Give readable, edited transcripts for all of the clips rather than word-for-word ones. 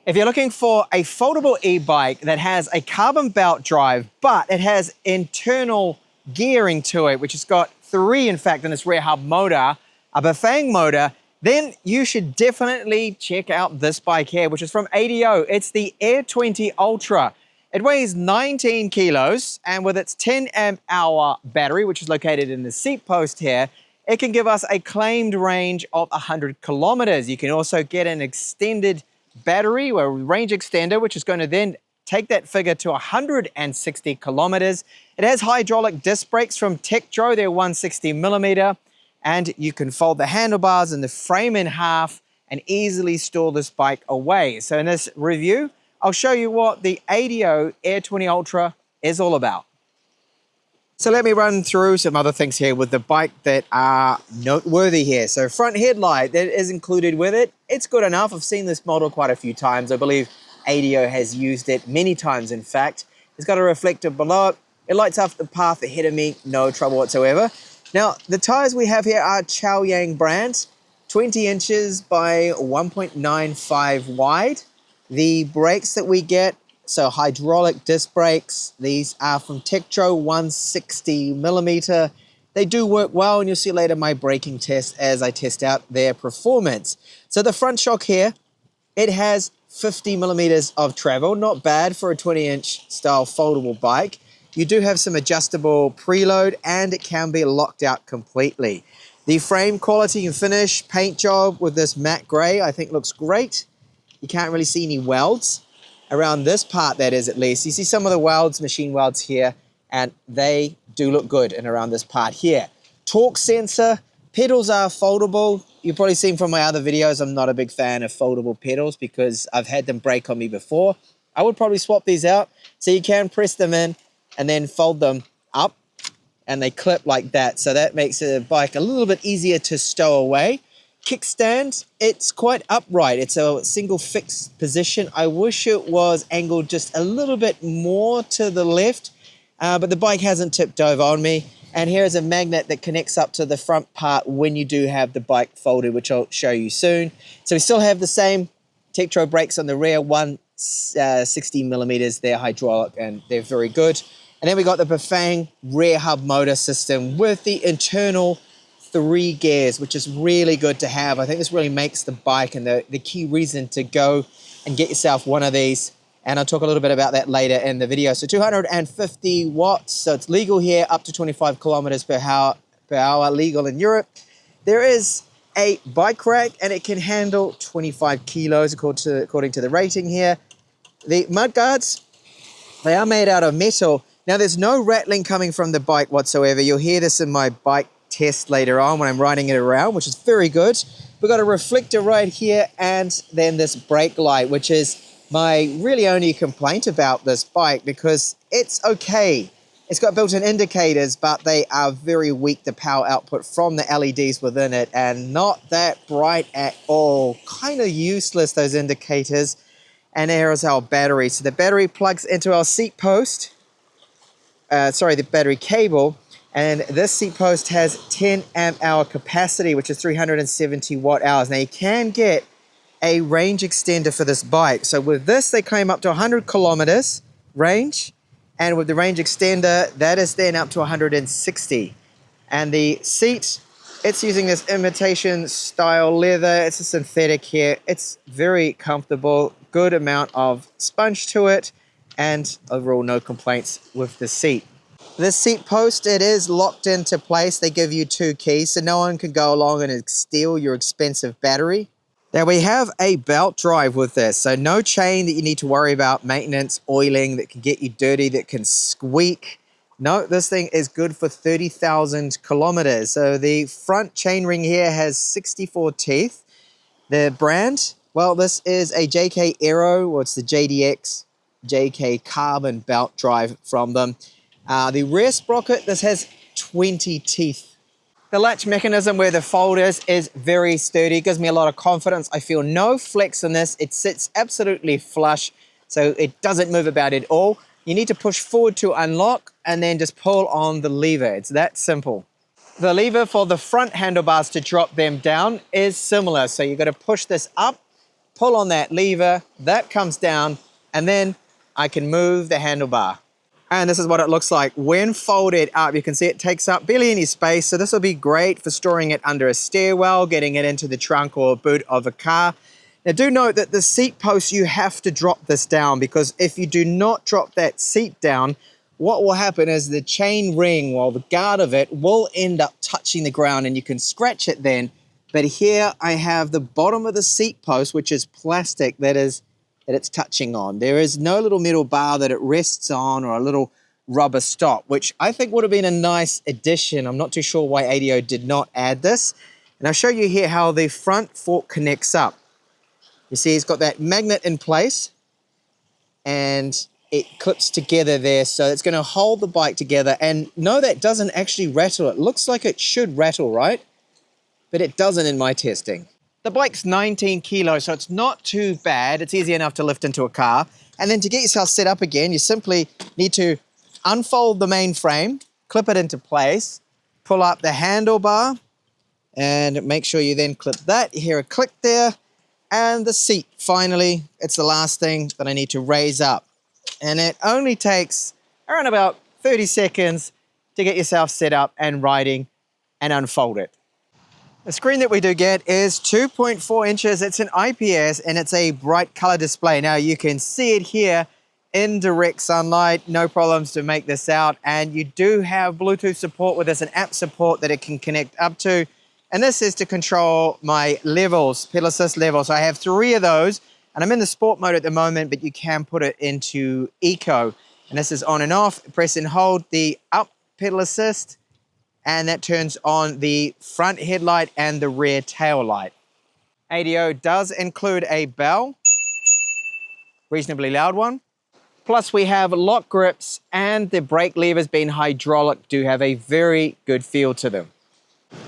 If you're looking for a foldable e-bike that has a carbon belt drive, but it has internal gearing to it, which has got 3, in fact, in this rear hub motor, a Bafang motor, then you should definitely check out this bike here, which is from ADO. It's the Air 20 Ultra. It weighs 19 kilos, and with its 10 amp hour battery, which is located in the seat post here, it can give us a claimed range of 100 kilometers. You can also get an extended battery or range extender, which is going to then take that figure to 160 kilometers. It has hydraulic disc brakes from TechTablets. They're 160 millimeter, and you can fold the handlebars and the frame in half and easily store this bike away. So in this review, I'll show you what the ADO Air 20 Ultra is all about. So let me run through some other things here with the bike that are noteworthy here. So front headlight that is included with it. It's good enough. I've seen this model quite a few times. I believe ADO has used it many times, in fact. It's got a reflector below it. It lights up the path ahead of me, no trouble whatsoever. Now, the tires we have here are Chaoyang brand, 20 inches by 1.95 wide. The brakes that we get, so hydraulic disc brakes, these are from TechTablets, 160 millimeter. They do work well, and you'll see later my braking test as I test out their performance. So the front shock here, it has 50 millimeters of travel, not bad for a 20-inch style foldable bike. You do have some adjustable preload, and it can be locked out completely. The frame quality and finish, paint job with this matte gray, I think looks great. You can't really see any welds. Around this part, that is, at least. You see some of the welds, machine welds here, and they do look good and around this part here. Torque sensor, pedals are foldable. You've probably seen from my other videos, I'm not a big fan of foldable pedals because I've had them break on me before. I would probably swap these out so you can press them in and then fold them up, and they clip like that. So that makes the bike a little bit easier to stow away. Kickstand, it's quite upright. It's a single fixed position. I wish it was angled just a little bit more to the left, but the bike hasn't tipped over on me. And here is a magnet that connects up to the front part when you do have the bike folded, which I'll show you soon. So we still have the same TechTablets brakes on the rear, 160 millimeters. They're hydraulic and they're very good. And then we got the Bafang rear hub motor system with the internal 3 gears, which is really good to have. I think this really makes the bike and the key reason to go and get yourself one of these. And I'll talk a little bit about that later in the video. So 250 watts, so it's legal here, up to 25 kilometers per hour, legal in Europe. There is a bike rack, and it can handle 25 kilos according to the rating here. The mud guards, they are made out of metal. Now there's no rattling coming from the bike whatsoever. You'll hear this in my bike test later on when I'm riding it around, which is very good. We've got a reflector right here, and then this brake light, which is my really only complaint about this bike because it's okay. It's got built-in indicators, but they are very weak, the power output from the LEDs within it, and not that bright at all. Kind of useless, those indicators. And there is our battery. So the battery plugs into our seat post. The battery cable. And this seat post has 10 amp hour capacity, which is 370 watt hours. Now you can get a range extender for this bike. So with this, they claim up to 100 kilometers range. And with the range extender, that is then up to 160. And the seat, it's using this imitation style leather. It's a synthetic here. It's very comfortable, good amount of sponge to it, and overall no complaints with the seat. This seat post, it is locked into place. They give you 2 keys, so no one can go along and steal your expensive battery. Now we have a belt drive with this, so no chain that you need to worry about maintenance, oiling that can get you dirty, that can squeak. No, this thing is good for 30,000 kilometers. So the front chain ring here has 64 teeth. The brand, well, this is a JK Aero, or it's the JDX JK carbon belt drive from them. The rear sprocket, this has 20 teeth. The latch mechanism where the fold is very sturdy. It gives me a lot of confidence. I feel no flex in this. It sits absolutely flush, so it doesn't move about at all. You need to push forward to unlock and then just pull on the lever. It's that simple. The lever for the front handlebars to drop them down is similar. So you've got to push this up, pull on that lever, that comes down, and then I can move the handlebar. And this is what it looks like when folded up. You can see it takes up barely any space. So this will be great for storing it under a stairwell, getting it into the trunk or boot of a car. Now do note that the seat post, you have to drop this down, because if you do not drop that seat down, what will happen is the chain ring, or the guard of it, will end up touching the ground and you can scratch it then. But here I have the bottom of the seat post, which is plastic, that it's touching on. There is no little metal bar that it rests on, or a little rubber stop, which I think would have been a nice addition. I'm not too sure why ADO did not add this. And I'll show you here how the front fork connects up. You see it's got that magnet in place and it clips together there. So it's going to hold the bike together. And no, that doesn't actually rattle. It looks like it should rattle, right? But it doesn't in my testing. The bike's 19 kilos, so it's not too bad. It's easy enough to lift into a car. And then to get yourself set up again, you simply need to unfold the main frame, clip it into place, pull up the handlebar, and make sure you then clip that. You hear a click there. And the seat, finally, it's the last thing that I need to raise up. And it only takes around about 30 seconds to get yourself set up and riding and unfold it. The screen that we do get is 2.4 inches. It's an IPS and it's a bright color display. Now you can see it here in direct sunlight, no problems to make this out. And you do have Bluetooth support with this, an app support that it can connect up to. And this is to control my levels, pedal assist levels. So I have 3 of those, and I'm in the sport mode at the moment, but you can put it into eco. And this is on and off. Press and hold the up pedal assist, and that turns on the front headlight and the rear tail light. ADO does include a bell, reasonably loud one. Plus we have lock grips, and the brake levers, being hydraulic, do have a very good feel to them.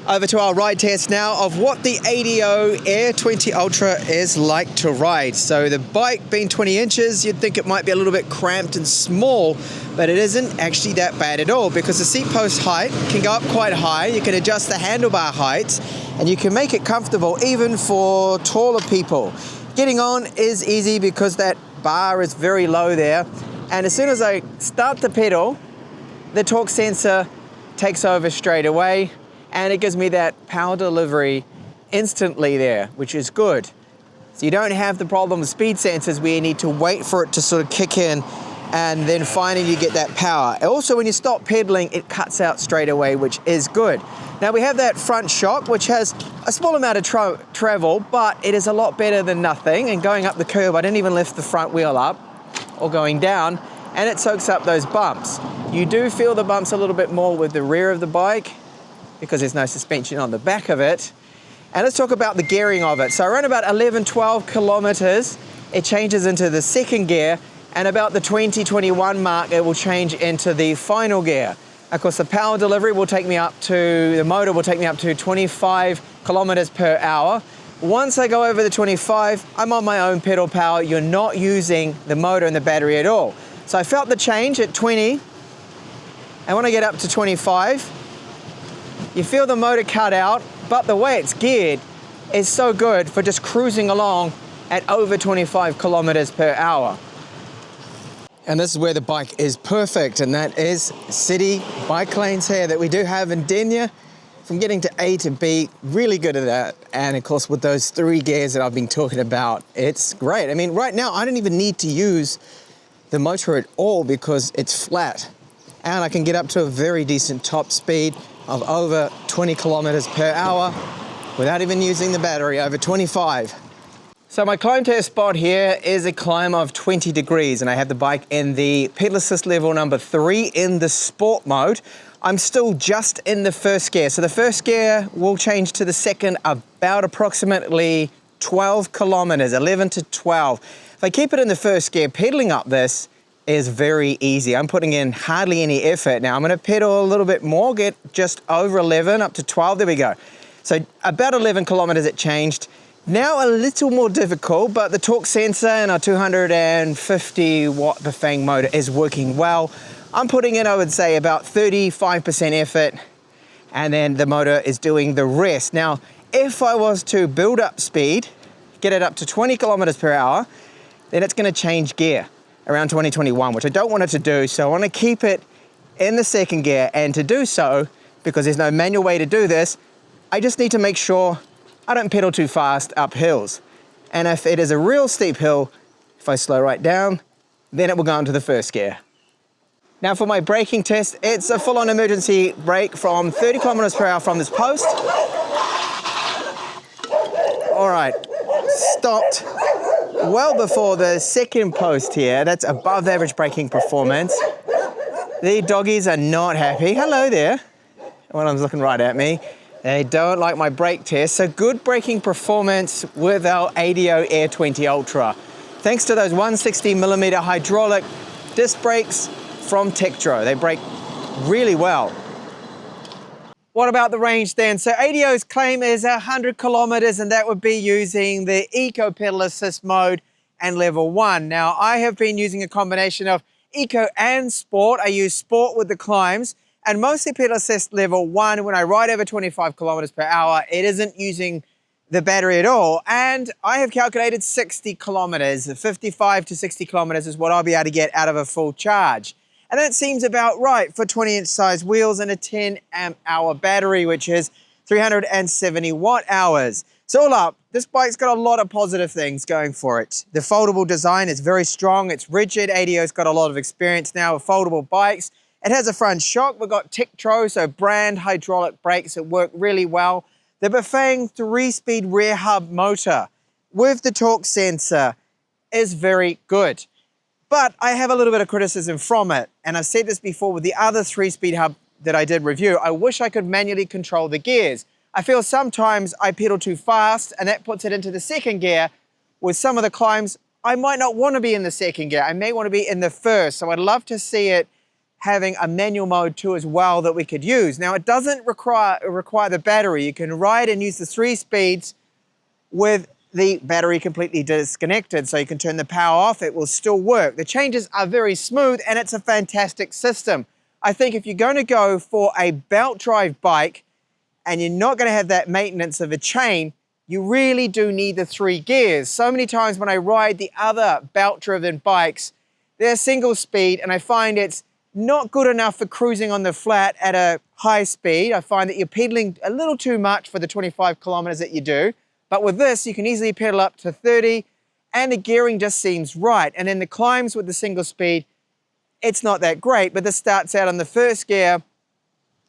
Over to our ride test now of what the ADO Air 20 Ultra is like to ride. So the bike being 20 inches, you'd think it might be a little bit cramped and small, but it isn't actually that bad at all, because the seat post height can go up quite high. You can adjust the handlebar height and you can make it comfortable even for taller people. Getting on is easy because that bar is very low there. And as soon as I start the pedal, the torque sensor takes over straight away. And it gives me that power delivery instantly there, which is good. So you don't have the problem with speed sensors where you need to wait for it to sort of kick in and then finally you get that power. Also, when you stop pedaling, it cuts out straight away, which is good. Now we have that front shock, which has a small amount of travel, but it is a lot better than nothing. And going up the curb, I didn't even lift the front wheel up, or going down, and it soaks up those bumps. You do feel the bumps a little bit more with the rear of the bike, because there's no suspension on the back of it. And let's talk about the gearing of it. So around about 11, 12 kilometers, it changes into the second gear, and about the 20, 21 mark, it will change into the final gear. Of course, the power delivery will take me up to, the motor will take me up to 25 kilometers per hour. Once I go over the 25, I'm on my own pedal power. You're not using the motor and the battery at all. So I felt the change at 20, and when I get up to 25, you feel the motor cut out, but the way it's geared is so good for just cruising along at over 25 kilometers per hour. And this is where the bike is perfect, and that is city bike lanes here that we do have in Denia. From getting to A to B, really good at that. And of course, with those 3 gears that I've been talking about, it's great. I mean, right now, I don't even need to use the motor at all because it's flat. And I can get up to a very decent top speed of over 20 kilometers per hour without even using the battery, over 25. So my climb test spot here is a climb of 20 degrees, and I have the bike in the pedal assist level number 3 in the sport mode. I'm still just in the first gear. So the first gear will change to the second about approximately 12 kilometers, 11 to 12. If I keep it in the first gear, pedaling up this is very easy. I'm putting in hardly any effort. Now I'm going to pedal a little bit more, get just over 11 up to 12. There we go. So about 11 kilometers it changed. Now a little more difficult, but the torque sensor and our 250 watt Bafang motor is working well. I'm putting in, I would say, about 35% effort, and then the motor is doing the rest. Now, if I was to build up speed get it up to 20 kilometers per hour, then it's gonna change gear around 2021, which I don't want it to do. So I wanna keep it in the second gear, and to do so, because there's no manual way to do this, I just need to make sure I don't pedal too fast up hills. And if it is a real steep hill, if I slow right down, then it will go into the first gear. Now for my braking test, it's a full-on emergency brake from 30 kilometers per hour from this post. All right, stopped well before the second post here. That's above average braking performance. The doggies are not happy. Hello there. One of them's looking right at me. They don't like my brake test. So good braking performance with our ADO Air 20 Ultra. Thanks to those 160mm hydraulic disc brakes from TechTablets. They brake really well. What about the range then? So ADO's claim is 100 kilometers, and that would be using the Eco Pedal Assist mode and level 1. Now I have been using a combination of Eco and Sport. I use Sport with the climbs, and mostly Pedal Assist level 1. When I ride over 25 kilometers per hour, it isn't using the battery at all. And I have calculated 60 kilometers. 55 to 60 kilometers is what I'll be able to get out of a full charge. And that seems about right for 20-inch size wheels and a 10 amp hour battery, which is 370 watt hours. So all up, this bike's got a lot of positive things going for it. The foldable design is very strong, it's rigid. ADO's got a lot of experience now with foldable bikes. It has a front shock. We've got TechTablets, so brand hydraulic brakes that work really well. The Bafang 3-speed rear hub motor with the torque sensor is very good. But I have a little bit of criticism from it. And I've said this before with the other 3-speed hub that I did review. I wish I could manually control the gears. I feel sometimes I pedal too fast and that puts it into the second gear. With some of the climbs, I might not want to be in the second gear. I may want to be in the first. So I'd love to see it having a manual mode too as well that we could use. Now it doesn't require the battery. You can ride and use the 3 speeds with the battery completely disconnected, so you can turn the power off, it will still work. The changes are very smooth and it's a fantastic system. I think if you're going to go for a belt drive bike and you're not going to have that maintenance of a chain, you really do need the 3 gears. So many times when I ride the other belt driven bikes, they're single speed and I find it's not good enough for cruising on the flat at a high speed. I find that you're pedaling a little too much for the 25 kilometers that you do. But with this, you can easily pedal up to 30 and the gearing just seems right. And then the climbs with the single speed, it's not that great, but this starts out on the first gear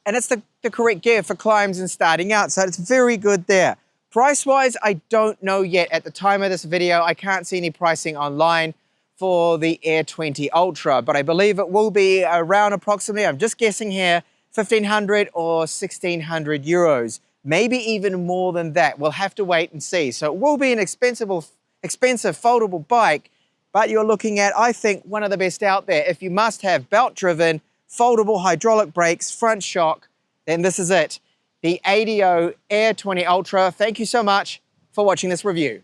and it's the correct gear for climbs and starting out. So it's very good there. Price-wise, I don't know yet. At the time of this video, I can't see any pricing online for the Air 20 Ultra, but I believe it will be around approximately, I'm just guessing here, 1,500 or 1,600 euros. Maybe even more than that. We'll have to wait and see. So it will be an expensive foldable bike, but you're looking at, I think, one of the best out there. If you must have belt-driven, foldable hydraulic brakes, front shock, then this is it. The ADO Air 20 Ultra. Thank you so much for watching this review.